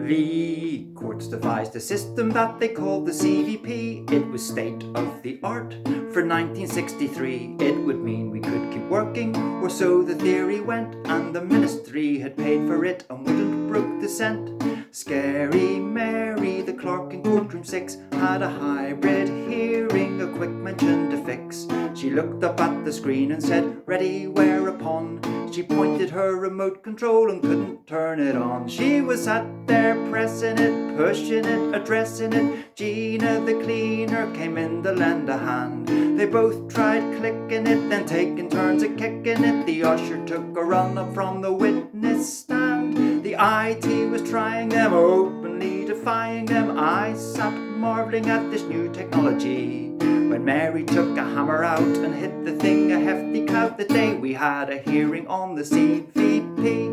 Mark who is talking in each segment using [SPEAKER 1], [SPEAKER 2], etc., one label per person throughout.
[SPEAKER 1] The courts devised a system that they called the CVP. It was state of the art for 1963. It would mean we could keep working, or so the theory went, and the ministry had paid for it and wouldn't brook dissent. Scary Mary, the clerk in courtroom 6, had a hybrid hearing, a quick mention to fix. She looked up at the screen and said, "Ready," whereupon she pointed her remote control and couldn't turn it on. She was sat there pressing it, pushing it, addressing it. Gina the cleaner came in to lend a hand. They both tried clicking it, then taking turns at kicking it. The usher took a run up from the witness stand. The IT was trying them, openly defying them. I sat marvelling at this new technology, when Mary took a hammer out and hit the thing a hefty clout. The day we had a hearing on the CVP.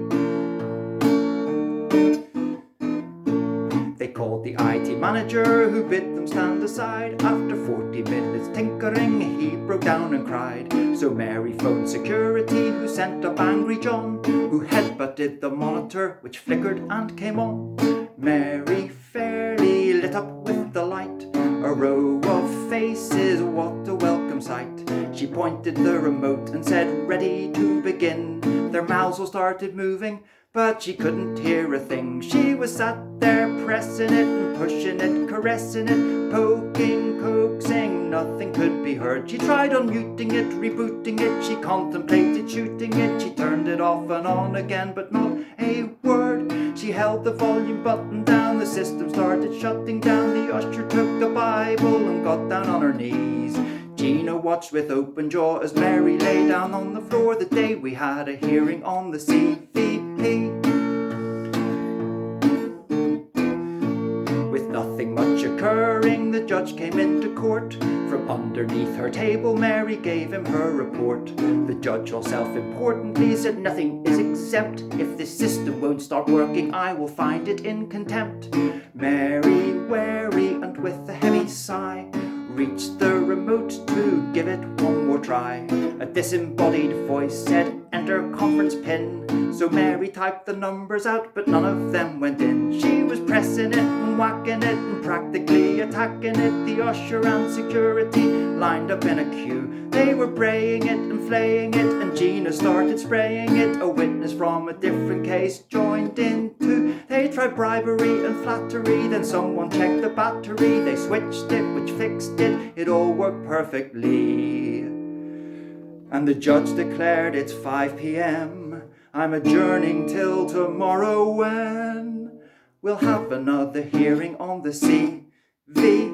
[SPEAKER 1] They called the IT manager, who bid them stand aside. After 40 minutes tinkering, he broke down and cried. So Mary phoned security, who sent up angry John, who headbutted the monitor, which flickered and came on. Mary fairly lit up with delight. A row of faces, what a welcome sight. She pointed the remote and said, "Ready to begin." Their mouths all started moving, but she couldn't hear a thing. She was sat there pressing it and pushing it, caressing it, poking, coaxing, nothing could be heard. She tried unmuting it, rebooting it, she contemplated shooting it. She turned it off and on again, but not a word. She held the volume button down, the system started shutting down. The usher took a Bible and got down on her knees. Gina watched with open jaw as Mary lay down on the floor. The day we had a hearing on the CVP. With nothing much occurring, the judge came into court. From underneath her table, Mary gave him her report. The judge, all self-importantly, said, "Nothing is exempt. If this system won't start working, I will find it in contempt." Mary, wary and with a heavy sigh, reached the remote to give it one more try. A disembodied voice said, "Enter conference pin." So Mary typed the numbers out, but none of them went in. She was pressing it and whacking it and practically attacking it. The usher and security lined up in a queue. They were braying it and flaying it, and Gina started spraying it. A witness from a different case joined in too. They tried bribery and flattery, then someone checked the battery. They switched it, which fixed it. It all worked perfectly. And the judge declared, "It's 5 p.m. I'm adjourning till tomorrow, when we'll have another hearing on the CVP."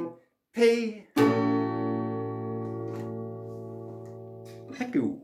[SPEAKER 1] Thank you.